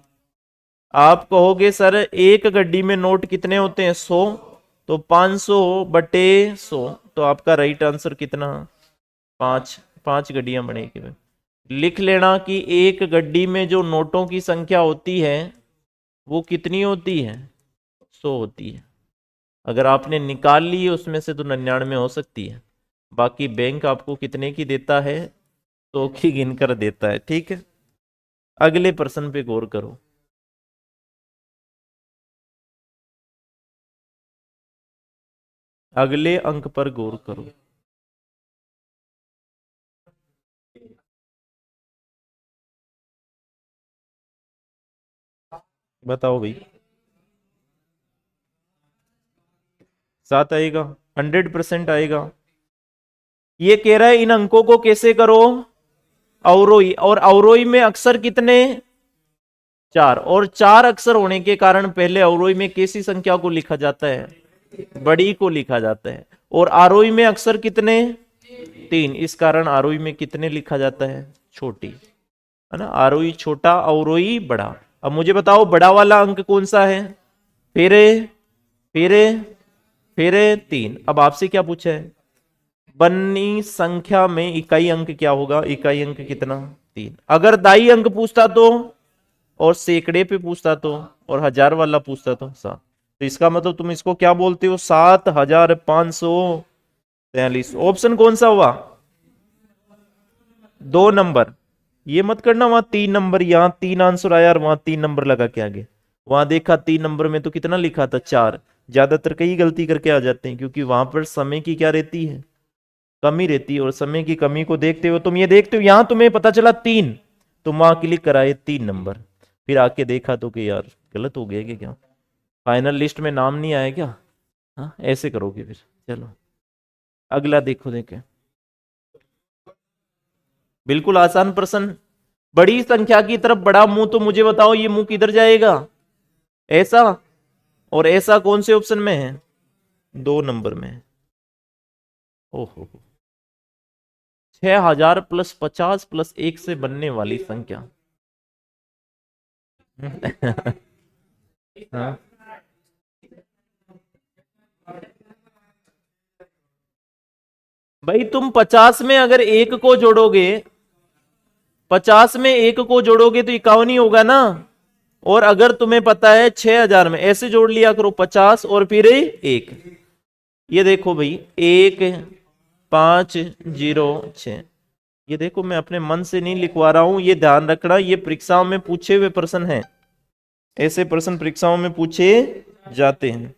आप कहोगे सर एक गड्डी में नोट कितने होते हैं? 100। तो 500 बटे 100, तो आपका राइट आंसर कितना? 5। 5 गड्डियां बनेगी। लिख लेना कि एक गड्डी में जो नोटों की संख्या होती है वो कितनी होती है? 100 होती है। अगर आपने निकाल ली उसमें से तो 99 हो सकती है, बाकी बैंक आपको कितने की देता है? 100 की गिनकर देता है। ठीक है, अगले प्रश्न पे गौर करो। अगले अंक पर गौर करो। बताओ भाई। 7 आएगा, 100% आएगा। ये कह रहा है इन अंकों को कैसे करो? अवरोही, और अवरोही में अक्षर कितने? 4, और 4 अक्षर होने के कारण पहले अवरोही में कैसी संख्या को लिखा जाता है? बड़ी को लिखा जाता है। और आरोही में अक्षर कितने? 3, इस कारण आरोही में कितने लिखा जाता है? छोटी, है ना। आरोही छोटा, अवरोही बड़ा। अब मुझे बताओ बड़ा वाला अंक कौन सा है? फिर फिर फिर 3। अब आपसे क्या पूछा है? बन्नी संख्या में इकाई अंक क्या होगा? इकाई अंक कितना? 3। अगर दाई अंक पूछता तो, और सैकड़े पे पूछता तो, और 1,000 वाला पूछता तो 7। तो इसका मतलब तुम इसको क्या बोलते हो? 7,543। ऑप्शन कौन सा हुआ? 2 नंबर। ये मत करना वहां 3 नंबर, यहां 3 आंसर आया और वहां 3 नंबर लगा के आगे। वहां देखा 3 नंबर में तो कितना लिखा था? 4। ज्यादातर कई गलती करके आ जाते हैं, क्योंकि वहां पर समय की क्या रहती है? कमी रहती है। और समय की कमी को देखते हुए तुम ये देखते हो, यहां तुम्हें पता चला 3, तो वहां क्लिक कराए 3 नंबर। फिर आके देखा तो कि यार गलत हो गया क्या? फाइनल लिस्ट में नाम नहीं आया क्या? हाँ ऐसे करोगे फिर। चलो अगला देखो, देखे बिल्कुल आसान प्रश्न। बड़ी संख्या की तरफ बड़ा मुंह, तो मुझे बताओ ये मुंह किधर जाएगा? ऐसा। और ऐसा कौन से ऑप्शन में है? 2 नंबर में। ओहो, 6,000 प्लस 50 प्लस 1 से बनने वाली संख्या। हाँ? भाई तुम 50 में अगर 1 को जोड़ोगे, 50 में 1 को जोड़ोगे तो 51 ही होगा ना। और अगर तुम्हें पता है 6,000 में, ऐसे जोड़ लिया करो 50 और फिर 1। ये देखो भाई 1,506। ये देखो मैं अपने मन से नहीं लिखवा रहा हूं, ये ध्यान रखना, ये परीक्षाओं में पूछे हुए प्रश्न हैं। ऐसे प्रश्न परीक्षाओं में पूछे जाते हैं।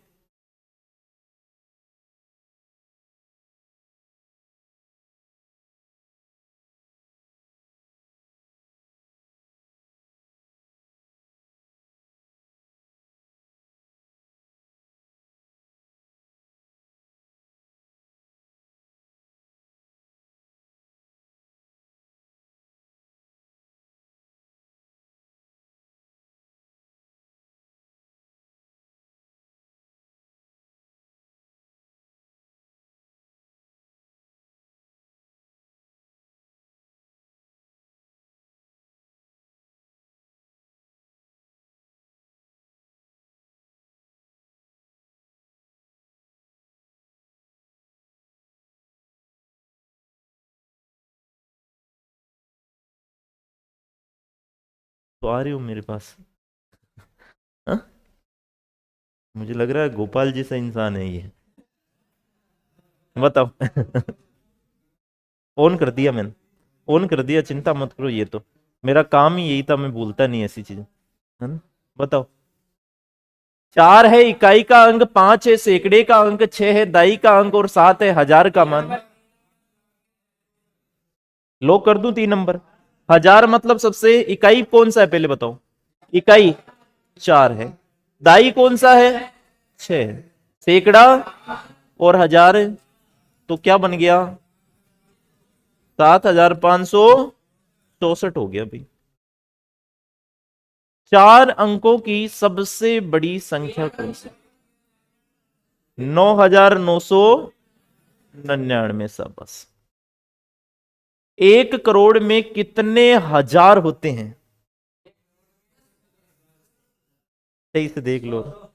तो आ रहे हो मेरे पास? हाँ? मुझे लग रहा है गोपाल जैसा इंसान है ये। बताओ। ऑन कर दिया मैंने, ऑन कर दिया, चिंता मत करो, ये तो मेरा काम ही यही था, मैं भूलता नहीं ऐसी चीजें, है ना। बताओ। 4 है इकाई का अंक, 5 है सैकड़े का अंक, 6 है दाई का अंक और 7 है हजार का मान। लो कर दूं 3 नंबर। हजार मतलब सबसे इकाई कौन सा है पहले बताओ। इकाई 4 है। दाई कौन सा है? 6 है। सैकड़ा और हजार है, तो क्या बन गया? 7,564 हो गया भाई। 4 अंकों की सबसे बड़ी संख्या कौन सी? 9,999 सब बस। 1 करोड़ में कितने हजार होते हैं? सही से देख लो।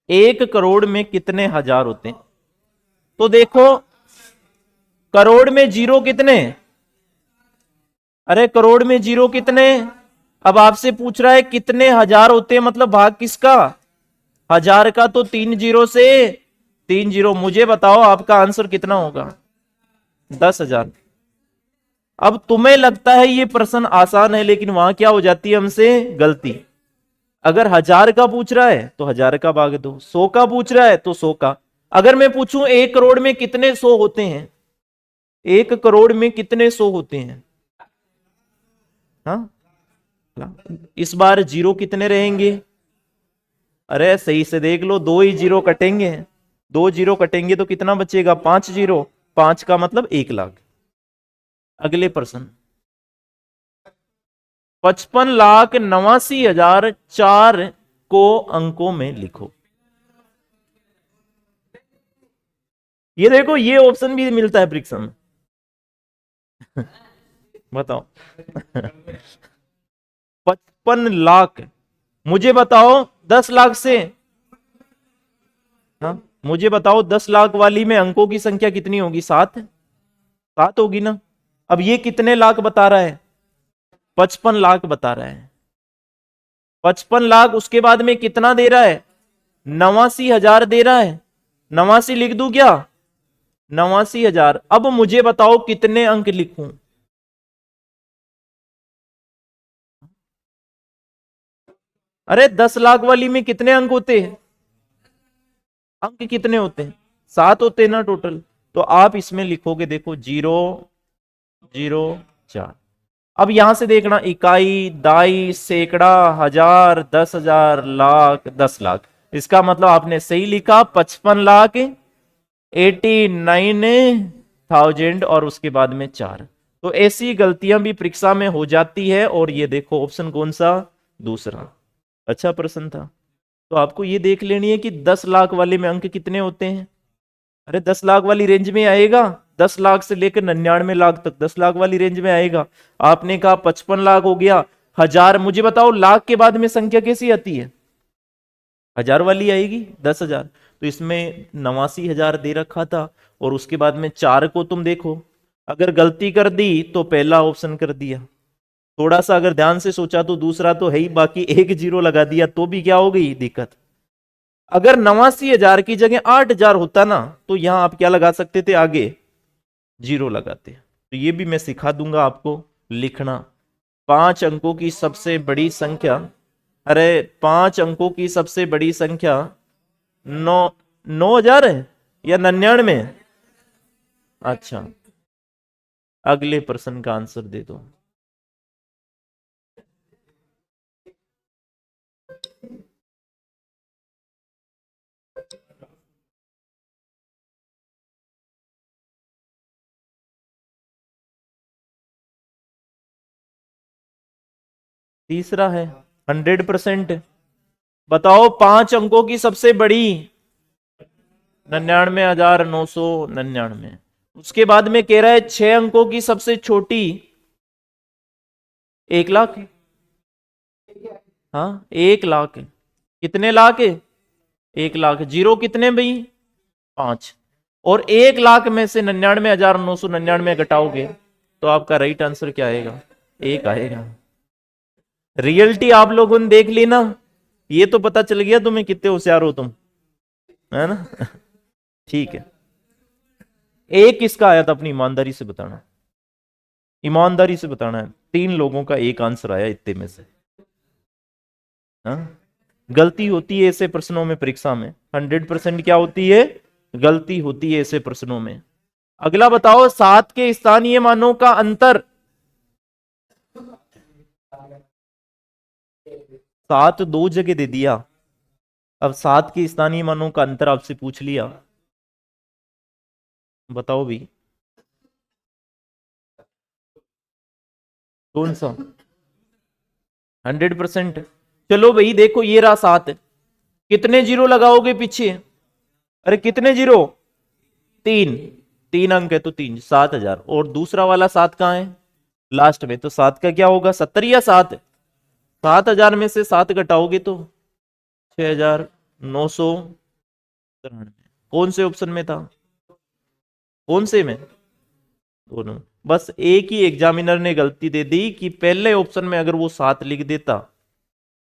1 करोड़ में कितने हजार होते हैं? तो देखो, करोड़ में जीरो कितने? अरे करोड़ में जीरो कितने? अब आपसे पूछ रहा है कितने हजार होते हैं, मतलब भाग किसका? हजार का, तो 3 जीरो से 3 जीरो। मुझे बताओ आपका आंसर कितना होगा? 10,000। अब तुम्हें लगता है ये प्रश्न आसान है, लेकिन वहां क्या हो जाती है हमसे गलती। अगर हजार का पूछ रहा है तो हजार का भाग दो, 100 का पूछ रहा है तो 100 का। अगर मैं पूछूं 1 करोड़ में कितने 100 होते हैं, 1 करोड़ में कितने 100 होते हैं? हाँ, इस बार जीरो कितने रहेंगे? अरे सही से देख लो, 2 ही जीरो कटेंगे। 2 जीरो कटेंगे तो कितना बचेगा? 5 जीरो। 5 का मतलब 1 लाख। अगले प्रश्न। 55,89,004 को अंकों में लिखो। ये देखो, ये ऑप्शन भी मिलता है परीक्षा में। बताओ। 55 लाख। मुझे बताओ 10 लाख से, हाँ मुझे बताओ 10 लाख वाली में अंकों की संख्या कितनी होगी? 7। 7 होगी ना। अब ये कितने लाख बता रहा है? 55 लाख बता रहा है। 55 लाख, उसके बाद में कितना दे रहा है? 89,000 दे रहा है। 89 लिख दूं क्या? 89,000। अब मुझे बताओ कितने अंक लिखूं? अरे 10 लाख वाली में कितने अंक होते हैं? अंक कितने होते हैं? 7 होते हैं ना टोटल। तो आप इसमें लिखोगे, देखो 0,0,4। अब यहां से देखना, इकाई, दाई, सैकड़ा, हजार, 10,000, लाख, 10 लाख। इसका मतलब आपने सही लिखा, 55,89,000 और उसके बाद में 4। तो ऐसी गलतियां भी परीक्षा में हो जाती है। और ये देखो ऑप्शन कौन सा? दूसरा। अच्छा प्रश्न था। तो आपको ये देख लेनी है कि 10 लाख वाले में अंक कितने होते हैं। अरे 10 लाख वाली रेंज में आएगा, 10 लाख से लेकर 99 लाख तक 10 लाख वाली रेंज में आएगा। आपने कहा 55 लाख हो गया। हजार, मुझे बताओ लाख के बाद में संख्या कैसी आती है? हजार वाली आएगी, 10,000। तो इसमें 89,000 दे रखा था, और उसके बाद में 4 को तुम देखो, अगर गलती कर दी तो पहला ऑप्शन कर दिया। थोड़ा सा अगर ध्यान से सोचा तो दूसरा तो है ही, बाकी 1 जीरो लगा दिया तो भी क्या हो गई दिक्कत। अगर 89,000 की जगह 8,000 होता ना, तो यहां आप क्या लगा सकते थे? आगे जीरो लगाते। तो ये भी मैं सिखा दूंगा आपको लिखना। 5 अंकों की सबसे बड़ी संख्या अरे 5 अंकों की सबसे बड़ी संख्या 9,000 है या 99 है? अच्छा, अगले प्रश्न का आंसर दे दो। तीसरा है 100%। बताओ 5 अंकों की सबसे बड़ी। 99,999। उसके बाद में कह रहा है 6 अंकों की सबसे छोटी। 1 लाख। हाँ 1 लाख। कितने लाख? 1 लाख। जीरो कितने भाई? 5। और 1 लाख में से 99,999 घटाओगे तो आपका राइट आंसर क्या आएगा? 1 आएगा। रियलिटी आप लोगों ने देख ली ना। ये तो पता चल गया तुम्हें कितने होशियार हो तुम, है ना? ठीक है। एक किसका आया था अपनी ईमानदारी से बताना। ईमानदारी से बताना है। 3 लोगों का एक आंसर आया इतने में से। हाँ? गलती होती है ऐसे प्रश्नों में परीक्षा में। 100% क्या होती है? गलती होती है ऐसे प्रश्नों में। अगला बताओ 7 के स्थानीय मानों का अंतर। 7 दो जगह दे दिया। अब 7 के स्थानीय मानों का अंतर आपसे पूछ लिया। बताओ भी कौन सा? 100%। चलो भाई देखो ये रहा 7। कितने जीरो लगाओगे पीछे? अरे कितने जीरो? 3। 3 अंक है तो 3, 7,000। और दूसरा वाला 7 कहाँ है? लास्ट में। तो 7 का क्या होगा? 70 या 7? 7,000 में से 7 घटाओगे तो 6,993। कौन से ऑप्शन में था? कौन से में? दोनों। बस एक ही एग्जामिनर ने गलती दे दी कि पहले ऑप्शन में अगर वो 7 लिख देता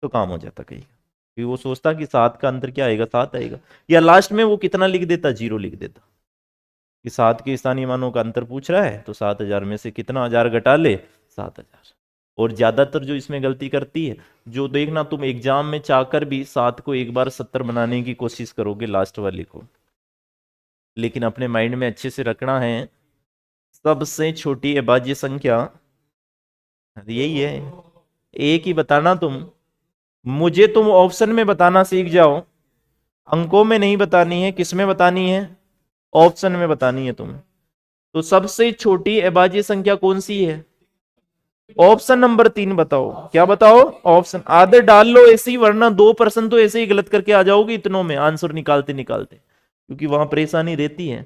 तो काम हो जाता कहीं। क्योंकि वो सोचता कि 7 का अंतर क्या आएगा? 7 आएगा। या लास्ट में वो कितना लिख देता? 0 लिख देता। कि 7 के स्थानीय मानों का अंतर पूछ रहा है तो 7,000 में से कितना हजार घटा ले? 7,000। और ज्यादातर जो इसमें गलती करती है, जो देखना तुम एग्जाम में चाहकर भी 7 को एक बार 70 बनाने की कोशिश करोगे लास्ट वाले को। लेकिन अपने माइंड में अच्छे से रखना है, सबसे छोटी अभाज्य संख्या यही है। एक ही बताना तुम। मुझे तुम ऑप्शन में बताना सीख जाओ। अंकों में नहीं बतानी है, किस में बतानी है? ऑप्शन में बतानी है तुम। तो सबसे छोटी अभाज्य संख्या कौन सी है? ऑप्शन नंबर 3 बताओ। क्या बताओ? ऑप्शन आधे डाल लो ऐसे ही, वरना 2% तो ऐसे ही गलत करके आ जाओगे इतनों में आंसर निकालते निकालते, क्योंकि वहां परेशानी रहती है।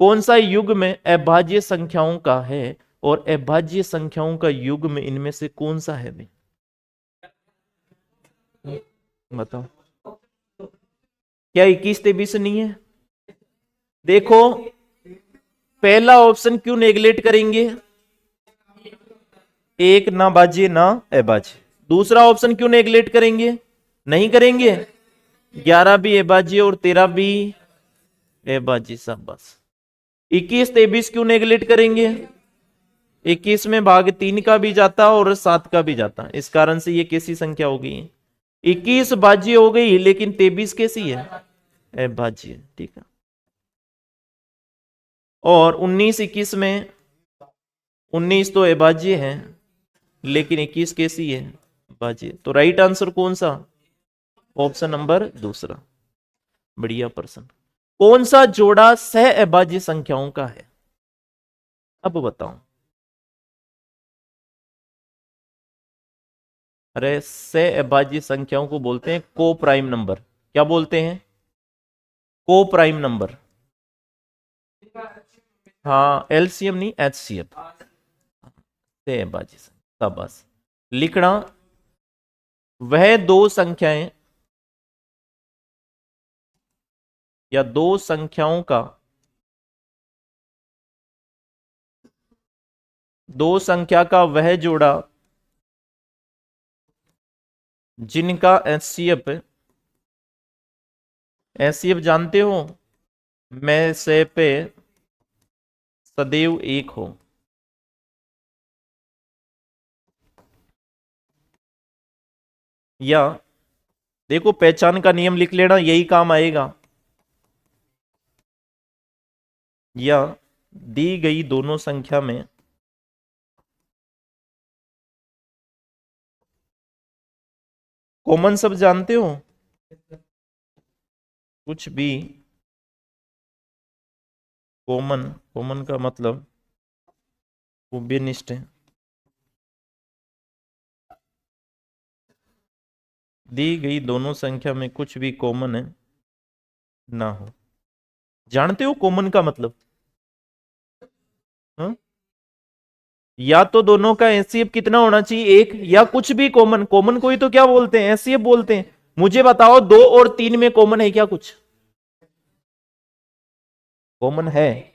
कौन सा युग में अभाज्य संख्याओं का है? और अभाज्य संख्याओं का युग में इनमें से कौन सा है भाई? बताओ। क्या 21 23 नहीं है? देखो, पहला ऑप्शन क्यों नेगलेक्ट करेंगे? एक ना बाज्य ना अभाज्य। दूसरा ऑप्शन क्यों नेगलेक्ट करेंगे? नहीं करेंगे। 11 भी अभाज्य और 13 भी अभाज्य। सब बस। 21 23 क्यों नेगलेक्ट करेंगे? 21 में भाग 3 का भी जाता और 7 का भी जाता। इस कारण से ये कैसी संख्या हो गई? 21 भाज्य हो गई, लेकिन 23 कैसी है? अभाज्य। ठीक है। और 19 21 में 19 तो अभाज्य है, लेकिन 21 कैसी है? भाज्य। तो राइट आंसर कौन सा? ऑप्शन नंबर दूसरा। बढ़िया प्रश्न। कौन सा जोड़ा सह अभाज्य संख्याओं का है? अब बताओ। अरे सह अभाज्य संख्याओं को बोलते हैं को प्राइम नंबर। क्या बोलते हैं? को प्राइम नंबर। हाँ एलसीएम नहीं, एचसीएफ। सह अभाज्य संख्या। बस लिखना। वह दो संख्याएं या दो संख्याओं का, दो संख्या का वह जोड़ा जिनका एचसीएफ, एचसीएफ जानते हो, में से पे सदैव एक हो। या देखो पहचान का नियम लिख लेना, यही काम आएगा। या दी गई दोनों संख्या में कॉमन सब जानते हो, कुछ भी कॉमन, कॉमन का मतलब उभयनिष्ठ है। दी गई दोनों संख्या में कुछ भी कॉमन है ना हो। जानते हो कॉमन का मतलब? हाँ? या तो दोनों का एचसीएफ कितना होना चाहिए, एक, या कुछ भी कॉमन। कॉमन को ही तो क्या बोलते हैं, एचसीएफ बोलते हैं। मुझे बताओ 2 और 3 में कॉमन है क्या कुछ? कॉमन है।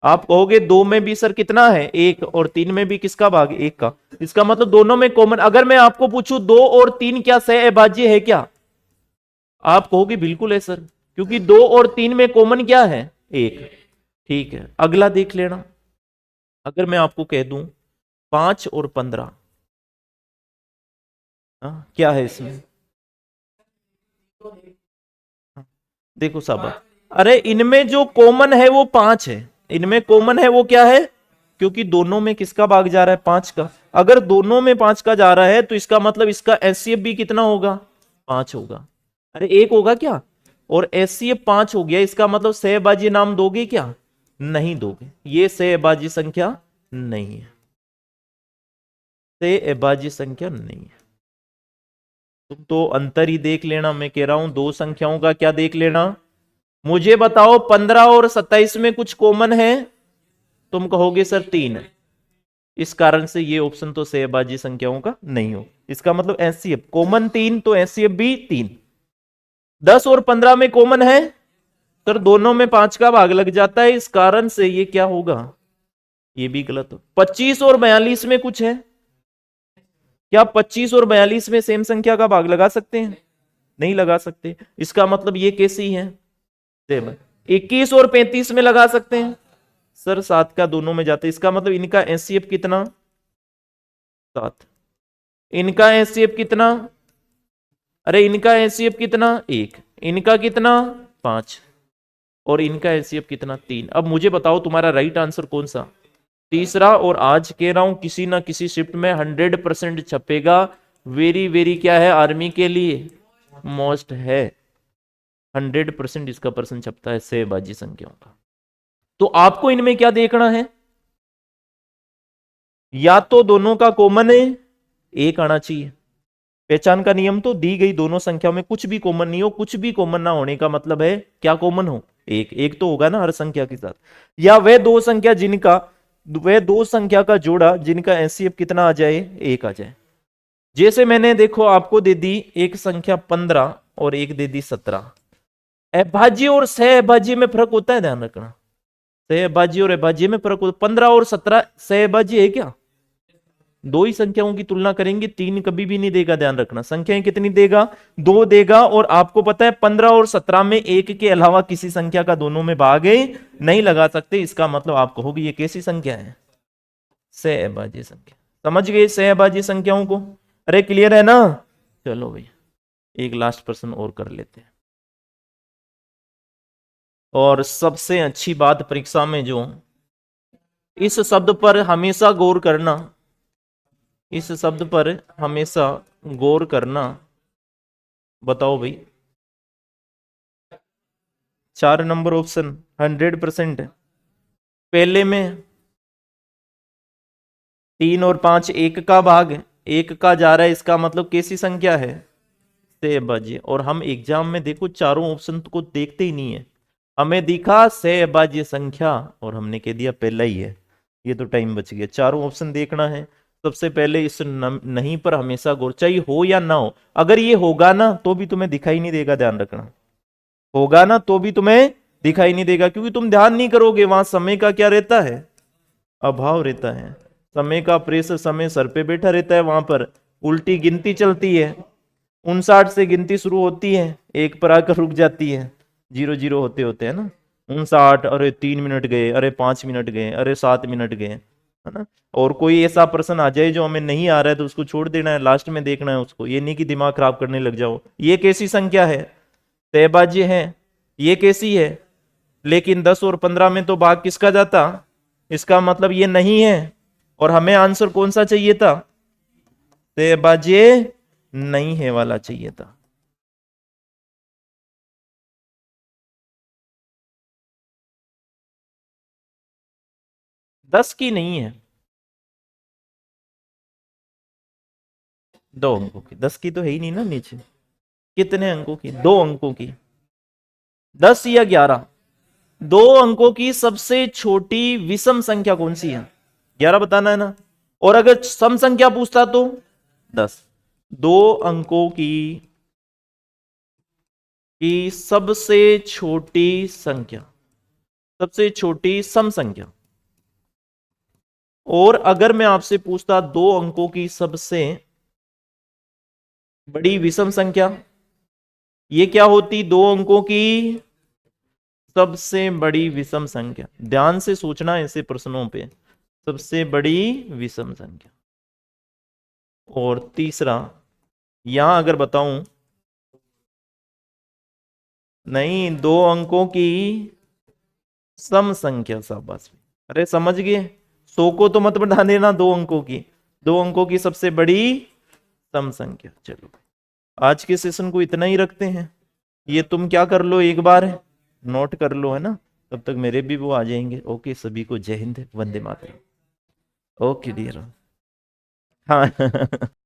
आप कहोगे 2 में भी सर कितना है, 1, और 3 में भी किसका भाग, 1 का। इसका मतलब दोनों में कॉमन। अगर मैं आपको पूछूं 2 और 3 क्या सह अभाज्य है क्या, आप कहोगे बिल्कुल है सर, क्योंकि 2 और 3 में कॉमन क्या है, 1। ठीक है, अगला देख लेना। अगर मैं आपको कह दूं 5 और 15, क्या है इसमें? देखो सब, अरे इनमें जो कॉमन है वो 5 है। इनमें कॉमन है वो क्या है, क्योंकि दोनों में किसका भाग जा रहा है, 5 का। अगर दोनों में 5 का जा रहा है तो इसका मतलब इसका एचसीएफ भी कितना होगा, 5 होगा। अरे 1 होगा क्या, और एचसीएफ 5 हो गया, इसका मतलब सहभाजी नाम दोगे क्या, नहीं दोगे। ये सहभाजी संख्या नहीं है, सहभाजी संख्या नहीं है। तुम तो अंतर ही देख लेना, मैं कह रहा हूं दो संख्याओं का क्या देख लेना। मुझे बताओ 15 और 27 में कुछ कॉमन है, तुम कहोगे सर 3 है। इस कारण से ये ऑप्शन तो सहभाजी संख्याओं का नहीं हो। इसका मतलब एचसीएफ कॉमन 3, तो एचसीएफ भी 3। 10 और 15 में कॉमन है, सर दोनों में 5 का भाग लग जाता है, इस कारण से ये क्या होगा, ये भी गलत हो। 25 और 42 में कुछ है क्या, 25 और 42 में सेम संख्या का भाग लगा सकते हैं, नहीं लगा सकते। इसका मतलब ये कैसी है, सेम। 21 और 35 में लगा सकते हैं, सर 7 का दोनों में जाते हैं। इसका मतलब इनका एचसीएफ कितना, 7। इनका एचसीएफ कितना, अरे इनका एचसीएफ कितना, 1। इनका कितना, 5। और इनका एचसीएफ कितना, 3। अब मुझे बताओ तुम्हारा राइट आंसर कौन सा, तीसरा। और आज कह रहा हूं किसी ना किसी शिफ्ट में 100% छपेगा। वेरी वेरी क्या है, आर्मी के लिए मोस्ट है। 100% इसका पर्सन छपता है सहभाजी संख्याओं का। तो आपको इनमें क्या देखना है, या तो दोनों का कॉमन है, 1 आना चाहिए। पहचान का नियम तो दी गई दोनों संख्याओं में कुछ भी कॉमन नहीं हो। कुछ भी कॉमन ना होने का मतलब है क्या, कॉमन हो, 1। 1 तो होगा ना हर संख्या के साथ। या वह दो संख्या का जोड़ा जिनका एचसीएफ कितना आ जाए, 1 आ जाए। जैसे मैंने देखो आपको दे दी एक संख्या 15 और एक दे दी 17। अभाज्य और सहअभाज्य में फर्क होता है, ध्यान रखना। सहअभाज्य और अभाज्य में फर्क होता है। 15 और 17 सहअभाज्य है क्या, दो ही संख्याओं की तुलना करेंगे, 3 कभी भी नहीं देगा। ध्यान रखना, संख्याएं कितनी देगा, 2 देगा। और आपको पता है 15 और 17 में 1 के अलावा किसी संख्या का दोनों में भाग नहीं लगा सकते। इसका मतलब आप कहोगे ये कैसी संख्या है, सहअभाज्य संख्या। समझ गए सहअभाज्य संख्याओं को, अरे क्लियर है ना। चलो भाई एक लास्ट प्रश्न और कर लेते हैं। और सबसे अच्छी बात परीक्षा में जो, इस शब्द पर हमेशा गौर करना, इस शब्द पर हमेशा गौर करना। बताओ भाई, 4 नंबर ऑप्शन 100%। पहले में 3 और 5 1 का भाग, 1 का जा रहा है, इसका मतलब कैसी संख्या है, सहअभाज्य। और हम एग्जाम में देखो चारों ऑप्शन को देखते ही नहीं है, हमें दिखा सहअभाज्य संख्या और हमने कह दिया पहला ही है। ये तो टाइम बच गया, चारों ऑप्शन देखना है। सबसे पहले इस नहीं पर हमेशा गौर, चाहिए हो या ना हो। अगर ये होगा ना तो भी तुम्हें दिखाई नहीं देगा, ध्यान रखना। होगा ना तो भी तुम्हें दिखाई नहीं देगा, क्योंकि तुम ध्यान नहीं करोगे। वहां समय का क्या रहता है, अभाव रहता है। समय का प्रेशर, समय सर पे बैठा रहता है, वहां पर उल्टी गिनती चलती है। 59 से गिनती शुरू होती है, 1 पर आकर रुक जाती है, 0 0 होते होते है ना। 59, अरे 3 मिनट गए, अरे 5 मिनट गए, अरे 7 मिनट गए। है ना। और कोई ऐसा प्रश्न आ जाए जो हमें नहीं आ रहा है तो उसको छोड़ देना है, लास्ट में देखना है उसको, ये नहीं कि दिमाग खराब करने लग जाओ। ये कैसी संख्या है? तयबाज्य है। ये कैसी है? लेकिन 10 और 15 में तो भाग किसका जाता? इसका मतलब ये नहीं है। और हमें आंसर कौन सा चाहिए था? तयबाज्य नहीं है वाला चाहिए था। दस की नहीं है, 2 अंकों की। 10 की तो है ही नहीं ना नीचे। कितने अंकों की? 2 अंकों की। 10 या 11? 2 अंकों की सबसे छोटी विषम संख्या कौन सी है? 11 बताना है ना। और अगर सम संख्या पूछता तो 10। 2 अंकों की सबसे छोटी संख्या, सबसे छोटी सम संख्या। और अगर मैं आपसे पूछता 2 अंकों की सबसे बड़ी विषम संख्या, ये क्या होती? 2 अंकों की सबसे बड़ी विषम संख्या। ध्यान से सोचना ऐसे प्रश्नों पे। सबसे बड़ी विषम संख्या। और तीसरा, यहां अगर बताऊं, नहीं, 2 अंकों की सम संख्या। शाबाश। अरे समझ गए। 100 को तो मत बढ़ा देना 2 अंकों की। 2 अंकों की सबसे बड़ी सम संख्या। चलो, आज के सेशन को इतना ही रखते हैं। ये तुम क्या कर लो, एक बार नोट कर लो, है ना। तब तक मेरे भी वो आ जाएंगे। ओके, सभी को जय हिंद, वंदे मातरम। Okay dear. हाँ